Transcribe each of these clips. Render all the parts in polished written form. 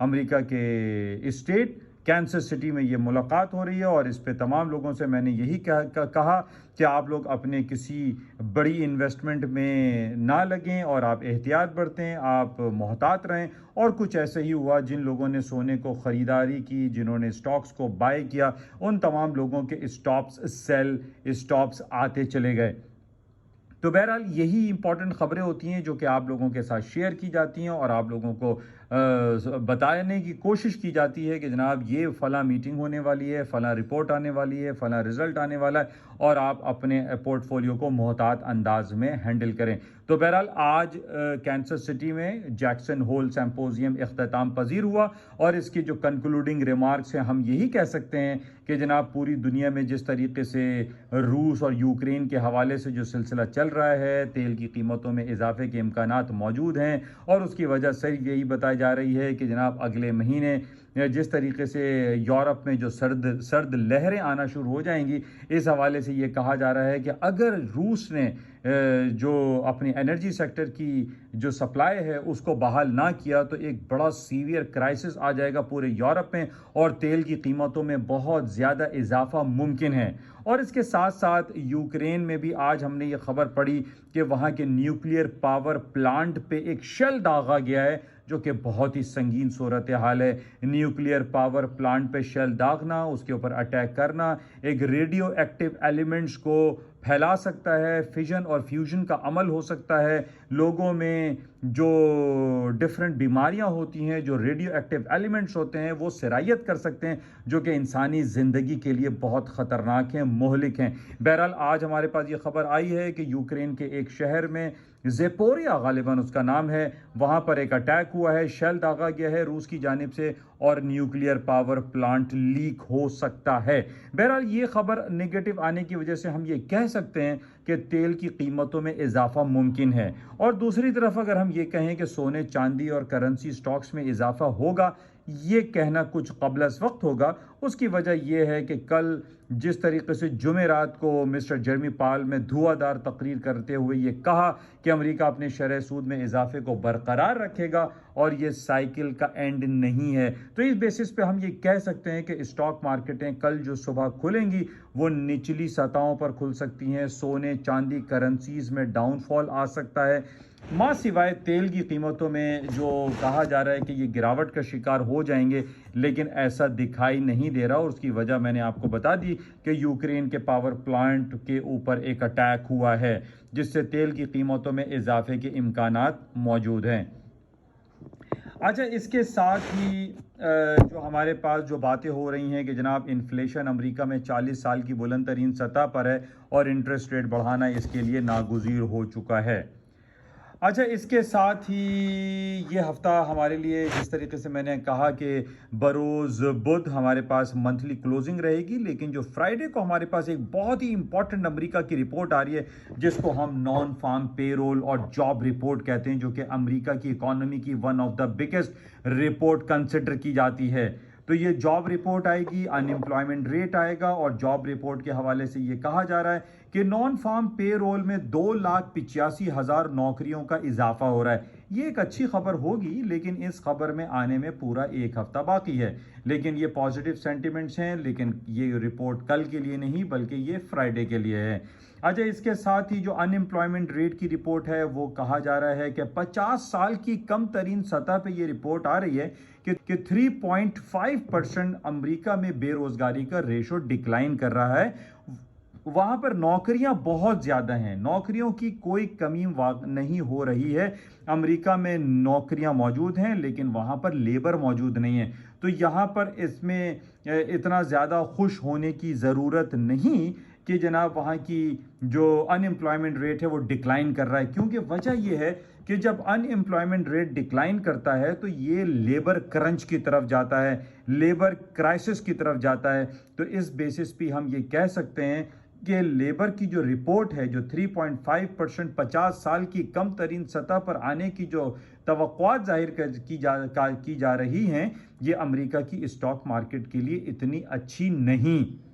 امریکہ کے state کینسس city میں یہ ملاقات ہو رہی ہے، اور اس پہ تمام لوگوں سے میں نے یہی کہا کہ آپ لوگ اپنے کسی بڑی انویسٹمنٹ میں نہ لگیں اور آپ احتیاط برتیں، آپ محتاط رہیں۔ اور کچھ ایسے ہی ہوا، جن لوگوں نے سونے کو خریداری کی، جنہوں نے اسٹاکس کو بائی کیا، ان تمام لوگوں کے اسٹاپس آتے چلے گئے۔ تو بہرحال یہی امپورٹنٹ خبریں ہوتی ہیں جو کہ آپ لوگوں کے ساتھ شیئر کی جاتی ہیں، اور آپ لوگوں کو بتانے کی کوشش کی جاتی ہے کہ جناب یہ فلاں میٹنگ ہونے والی ہے، فلاں رپورٹ آنے والی ہے، فلاں رزلٹ آنے والا ہے، اور آپ اپنے پورٹ فولیو کو محتاط انداز میں ہینڈل کریں۔ تو بہرحال آج کینسس سٹی میں جیکسن ہول سمپوزیم اختتام پذیر ہوا، اور اس کی جو کنکلوڈنگ ریمارکس ہیں ہم یہی کہہ سکتے ہیں کہ جناب پوری دنیا میں جس طریقے سے روس اور یوکرین کے حوالے سے جو سلسلہ چل رہا ہے، تیل کی قیمتوں میں اضافے کے امکانات موجود ہیں، اور اس کی وجہ صرف یہی بتائی جا رہی ہے کہ جناب اگلے مہینے جس طریقے سے یورپ میں جو سرد لہریں آنا شروع ہو جائیں گی، اس حوالے سے یہ کہا جا رہا ہے کہ اگر روس نے جو اپنی انرجی سیکٹر کی جو سپلائی ہے اس کو بحال نہ کیا، تو ایک بڑا سیویئر کرائسس آ جائے گا پورے یورپ میں، اور تیل کی قیمتوں میں بہت زیادہ اضافہ ممکن ہے۔ اور اس کے ساتھ ساتھ یوکرین میں بھی آج ہم نے یہ خبر پڑھی کہ وہاں کے نیوکلیئر پاور پلانٹ پہ ایک شیل داغا گیا ہے، جو کہ بہت ہی سنگین صورتحال ہے۔ نیوکلیئر پاور پلانٹ پہ شیل داغنا، اس کے اوپر اٹیک کرنا، ایک ریڈیو ایکٹیو ایلیمنٹس کو پھیلا سکتا ہے، فیژن اور فیوژن کا عمل ہو سکتا ہے، لوگوں میں جو ڈفرینٹ بیماریاں ہوتی ہیں، جو ریڈیو ایکٹیو ایلیمنٹس ہوتے ہیں، وہ سرایت کر سکتے ہیں، جو کہ انسانی زندگی کے لیے بہت خطرناک ہیں، مہلک ہیں۔ بہرحال آج ہمارے پاس یہ خبر آئی ہے کہ یوکرین کے ایک شہر میں، زیپوریا غالباً اس کا نام ہے، وہاں پر ایک اٹیک ہوا ہے، شیل داغا گیا ہے روس کی جانب سے، اور نیوکلیئر پاور پلانٹ لیک ہو سکتا ہے۔ بہرحال یہ خبر نگیٹو آنے کی وجہ سے ہم یہ کہہ سکتے ہیں کہ تیل کی قیمتوں میں اضافہ ممکن ہے، اور دوسری طرف اگر ہم یہ کہیں کہ سونے چاندی اور کرنسی سٹاکس میں اضافہ ہوگا، یہ کہنا کچھ قبل از وقت ہوگا۔ اس کی وجہ یہ ہے کہ کل جس طریقے سے جمعرات کو مسٹر جیرمی پاول میں دھواں دار تقریر کرتے ہوئے یہ کہا کہ امریکہ اپنے شرح سود میں اضافے کو برقرار رکھے گا اور یہ سائیکل کا اینڈ نہیں ہے، تو اس بیسس پہ ہم یہ کہہ سکتے ہیں کہ اسٹاک مارکیٹیں کل جو صبح کھلیں گی وہ نچلی سطحوں پر کھل سکتی ہیں، سونے چاندی کرنسیز میں ڈاؤن فال آ سکتا ہے، ماں سوائے تیل کی قیمتوں میں جو کہا جا رہا ہے کہ یہ گراوٹ کا شکار ہو جائیں گے، لیکن ایسا دکھائی نہیں دے رہا، اور اس کی وجہ میں نے آپ کو بتا دی کہ یوکرین کے پاور پلانٹ کے اوپر ایک اٹیک ہوا ہے، جس سے تیل کی قیمتوں میں اضافے کے امکانات موجود ہیں۔ اچھا، اس کے ساتھ ہی جو ہمارے پاس جو باتیں ہو رہی ہیں کہ جناب انفلیشن امریکہ میں 40 سال کی بلند ترین سطح پر ہے، اور انٹرسٹ ریٹ بڑھانا اس کے لیے ناگزیر ہو چکا ہے۔ اچھا، اس کے ساتھ ہی یہ ہفتہ ہمارے لیے جس طریقے سے میں نے کہا کہ بروز بدھ ہمارے پاس منتھلی کلوزنگ رہے گی، لیکن جو فرائیڈے کو ہمارے پاس ایک بہت ہی امپورٹنٹ امریکہ کی رپورٹ آ رہی ہے، جس کو ہم نان فارم پے رول اور جاب رپورٹ کہتے ہیں، جو کہ امریکہ کی اکانومی کی one of the biggest report consider کی جاتی ہے۔ تو یہ جاب رپورٹ آئے گی، ان امپلائمنٹ ریٹ آئے گا، اور جاب رپورٹ کے حوالے سے یہ کہا جا رہا ہے کہ نان فارم پے رول میں 2,85,000 نوکریوں کا اضافہ ہو رہا ہے۔ یہ ایک اچھی خبر ہوگی، لیکن اس خبر میں آنے میں پورا ایک ہفتہ باقی ہے، لیکن یہ پازیٹیو سینٹیمنٹس ہیں، لیکن یہ رپورٹ کل کے لیے نہیں بلکہ یہ فرائیڈے کے لیے ہے۔ اچھا، اس کے ساتھ ہی جو ان امپلائمنٹ ریٹ کی رپورٹ ہے، وہ کہا جا رہا ہے کہ 50 سال کی کم ترین سطح پہ یہ رپورٹ آ رہی ہے کہ 3.5% امریکہ میں بے روزگاری کا ریشو ڈکلائن کر رہا ہے۔ وہاں پر نوکریاں بہت زیادہ ہیں، نوکریوں کی کوئی کمی نہیں ہو رہی ہے، امریکہ میں نوکریاں موجود ہیں، لیکن وہاں پر لیبر موجود نہیں ہے۔ تو یہاں پر اس میں اتنا زیادہ خوش ہونے کی ضرورت نہیں کہ جناب وہاں کی جو ان امپلائمنٹ ریٹ ہے وہ ڈکلائن کر رہا ہے، کیونکہ وجہ یہ ہے کہ جب ان امپلائمنٹ ریٹ ڈکلائن کرتا ہے تو یہ لیبر کرنچ کی طرف جاتا ہے، لیبر کرائسس کی طرف جاتا ہے۔ تو اس بیسس پہ ہم یہ کہہ سکتے ہیں کہ لیبر کی جو رپورٹ ہے، جو 3.5% 50 سال کی کم ترین سطح پر آنے کی جو توقعات ظاہر کی جا رہی ہیں، یہ امریکہ کی اسٹاک مارکیٹ کے لیے اتنی اچھی نہیں۔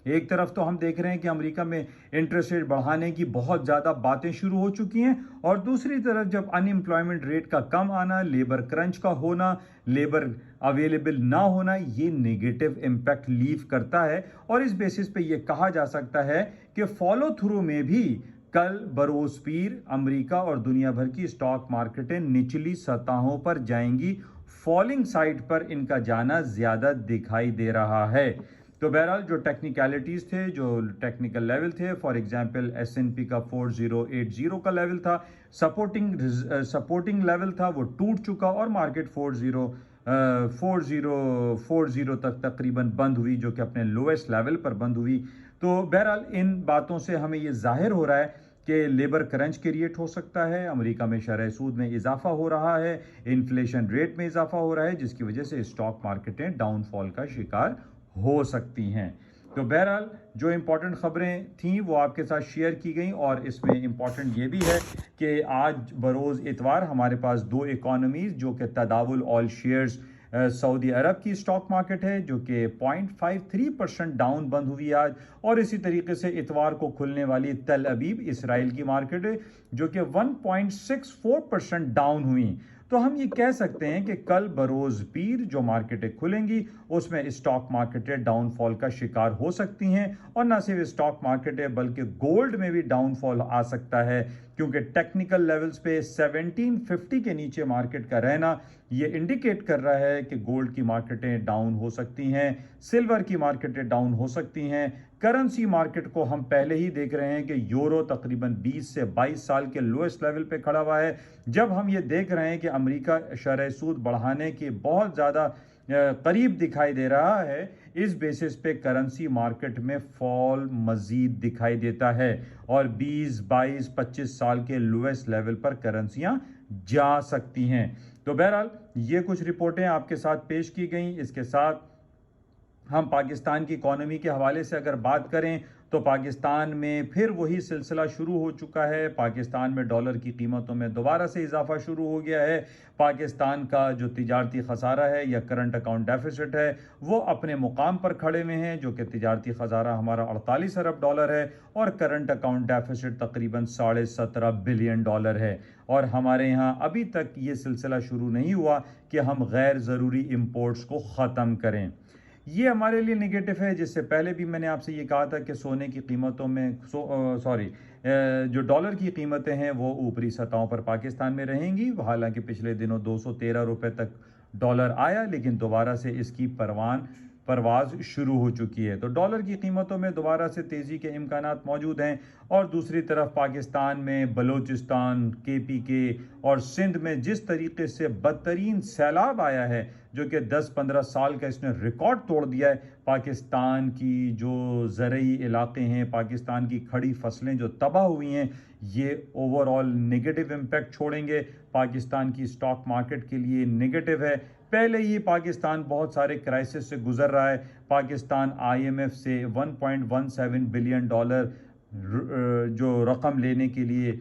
ایک طرف تو ہم دیکھ رہے ہیں کہ امریکہ میں انٹرسٹ ریٹ بڑھانے کی بہت زیادہ باتیں شروع ہو چکی ہیں، اور دوسری طرف جب ان امپلائمنٹ ریٹ کا کم آنا، لیبر کرنچ کا ہونا، لیبر اویلیبل نہ ہونا، یہ نیگیٹو امپیکٹ لیو کرتا ہے، اور اس بیسس پہ یہ کہا جا سکتا ہے کہ فالو تھرو میں بھی کل بروز پیر امریکہ اور دنیا بھر کی اسٹاک مارکیٹیں نچلی سطحوں پر جائیں گی، فالنگ سائڈ پر ان کا جانا زیادہ دکھائی دے رہا ہے۔ تو بہرحال جو ٹیکنیکلٹیز تھے، جو ٹیکنیکل لیول تھے، فار ایگزامپل S&P کا 4080 کا لیول تھا، سپورٹنگ لیول تھا، وہ ٹوٹ چکا اور مارکیٹ 4040 تک تقریباً بند ہوئی، جو کہ اپنے لویسٹ لیول پر بند ہوئی۔ تو بہرحال ان باتوں سے ہمیں یہ ظاہر ہو رہا ہے کہ لیبر کرنچ کریٹ ہو سکتا ہے، امریکہ میں شرح سود میں اضافہ ہو رہا ہے، انفلیشن ریٹ میں اضافہ ہو رہا ہے، جس کی وجہ سے اسٹاک مارکیٹیں ڈاؤن فال کا شکار ہو سکتی ہیں۔ تو بہرحال جو امپورٹنٹ خبریں تھیں وہ آپ کے ساتھ شیئر کی گئیں، اور اس میں امپورٹنٹ یہ بھی ہے کہ آج بروز اتوار ہمارے پاس دو اکانومیز جو کہ تداول آل شیئرز سعودی عرب کی اسٹاک مارکیٹ ہے جو کہ 0.53% ڈاؤن بند ہوئی آج، اور اسی طریقے سے اتوار کو کھلنے والی تل ابیب اسرائیل کی مارکیٹ ہے جو کہ 1.64% ڈاؤن ہوئی۔ تو ہم یہ کہہ سکتے ہیں کہ کل بروز پیر جو مارکیٹیں کھلیں گی اس میں اسٹاک مارکیٹیں ڈاؤن فال کا شکار ہو سکتی ہیں، اور نہ صرف اسٹاک مارکیٹیں بلکہ گولڈ میں بھی ڈاؤن فال آ سکتا ہے، کیونکہ ٹیکنیکل لیولز پہ 1750 کے نیچے مارکیٹ کا رہنا یہ انڈیکیٹ کر رہا ہے کہ گولڈ کی مارکیٹیں ڈاؤن ہو سکتی ہیں، سلور کی مارکیٹیں ڈاؤن ہو سکتی ہیں۔ کرنسی مارکیٹ کو ہم پہلے ہی دیکھ رہے ہیں کہ یورو تقریباً 20 سے 22 سال کے لوئسٹ لیول پہ کھڑا ہوا ہے۔ جب ہم یہ دیکھ رہے ہیں کہ امریکہ شرح سود بڑھانے کے بہت زیادہ قریب دکھائی دے رہا ہے، اس بیسس پہ کرنسی مارکیٹ میں فال مزید دکھائی دیتا ہے، اور 20 22 25 سال کے لوئسٹ لیول پر کرنسیاں جا سکتی ہیں۔ تو بہرحال یہ کچھ رپورٹیں آپ کے ساتھ پیش کی گئیں۔ اس کے ساتھ ہم پاکستان کی اکانومی کے حوالے سے اگر بات کریں تو پاکستان میں پھر وہی سلسلہ شروع ہو چکا ہے، پاکستان میں ڈالر کی قیمتوں میں دوبارہ سے اضافہ شروع ہو گیا ہے، پاکستان کا جو تجارتی خسارہ ہے یا کرنٹ اکاؤنٹ ڈیفیسٹ ہے وہ اپنے مقام پر کھڑے ہوئے ہیں، جو کہ تجارتی خسارہ ہمارا 48 ارب ڈالر ہے اور کرنٹ اکاؤنٹ ڈیفیسٹ تقریباً 17.5 بلین ڈالر ہے، اور ہمارے یہاں ابھی تک یہ سلسلہ شروع نہیں ہوا کہ ہم غیر ضروری امپورٹس کو ختم کریں۔ یہ ہمارے لیے نگیٹو ہے، جس سے پہلے بھی میں نے آپ سے یہ کہا تھا کہ سونے کی قیمتوں میں جو ڈالر کی قیمتیں ہیں وہ اوپری سطحوں پر پاکستان میں رہیں گی، حالانکہ پچھلے دنوں 213 روپے تک ڈالر آیا، لیکن دوبارہ سے اس کی پرواز شروع ہو چکی ہے۔ تو ڈالر کی قیمتوں میں دوبارہ سے تیزی کے امکانات موجود ہیں، اور دوسری طرف پاکستان میں بلوچستان، KPK اور سندھ میں جس طریقے سے بدترین سیلاب آیا ہے جو کہ 10-15 سال کا اس نے ریکارڈ توڑ دیا ہے، پاکستان کی جو زرعی علاقے ہیں، پاکستان کی کھڑی فصلیں جو تباہ ہوئی ہیں، یہ اوور آل نگیٹو امپیکٹ چھوڑیں گے، پاکستان کی اسٹاک مارکیٹ کے لیے نگیٹو ہے۔ پہلے ہی پاکستان بہت سارے کرائسس سے گزر رہا ہے، پاکستان IMF سے 1.17 بلین ڈالر جو رقم لینے کے لیے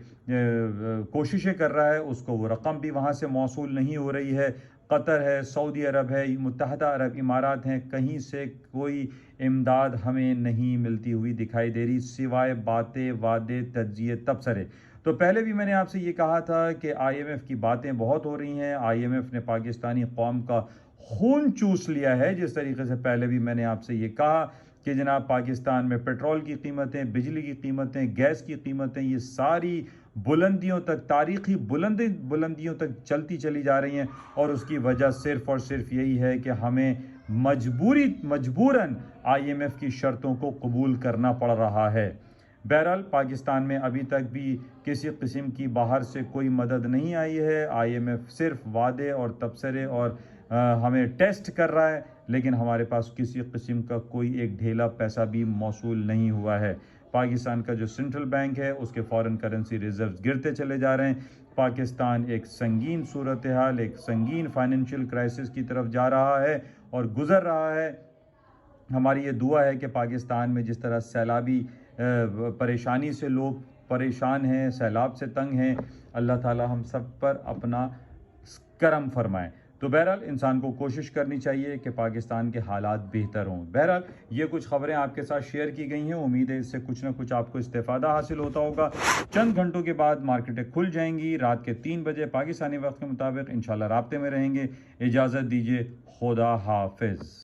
کوششیں کر رہا ہے، اس کو وہ رقم بھی وہاں سے موصول نہیں ہو رہی ہے۔ قطر ہے، سعودی عرب ہے، متحدہ عرب امارات ہیں، کہیں سے کوئی امداد ہمیں نہیں ملتی ہوئی دکھائی دے رہی سوائے باتیں، وعدے، تجزیے، تبصرے۔ تو پہلے بھی میں نے آپ سے یہ کہا تھا کہ IMF کی باتیں بہت ہو رہی ہیں، IMF نے پاکستانی قوم کا خون چوس لیا ہے، جس طریقے سے پہلے بھی میں نے آپ سے یہ کہا کہ جناب پاکستان میں پیٹرول کی قیمتیں، بجلی کی قیمتیں، گیس کی قیمتیں، یہ ساری بلندیوں تک، تاریخی بلندیوں تک چلتی چلی جا رہی ہیں، اور اس کی وجہ صرف اور صرف یہی ہے کہ ہمیں مجبوراً IMF کی شرطوں کو قبول کرنا پڑ رہا ہے۔ بہرحال پاکستان میں ابھی تک بھی کسی قسم کی باہر سے کوئی مدد نہیں آئی ہے، IMF صرف وعدے اور تبصرے اور ہمیں ٹیسٹ کر رہا ہے، لیکن ہمارے پاس کسی قسم کا کوئی ایک ڈھیلا پیسہ بھی موصول نہیں ہوا ہے۔ پاکستان کا جو سینٹرل بینک ہے اس کے فارن کرنسی ریزروز گرتے چلے جا رہے ہیں، پاکستان ایک سنگین صورتحال، ایک سنگین فائنینشیل کرائسس کی طرف جا رہا ہے اور گزر رہا ہے۔ ہماری یہ دعا ہے کہ پاکستان میں جس طرح سیلابی پریشانی سے لوگ پریشان ہیں، سیلاب سے تنگ ہیں، اللہ تعالی ہم سب پر اپنا کرم فرمائے۔ تو بہرحال انسان کو کوشش کرنی چاہیے کہ پاکستان کے حالات بہتر ہوں. بہرحال یہ کچھ خبریں آپ کے ساتھ شیئر کی گئی ہیں. امید ہے اس سے کچھ نہ کچھ آپ کو استفادہ حاصل ہوتا ہوگا. چند گھنٹوں کے بعد مارکیٹیں کھل جائیں گی. رات کے 3 بجے پاکستانی وقت کے مطابق انشاءاللہ رابطے میں رہیں گے. اجازت دیجیے. خدا حافظ.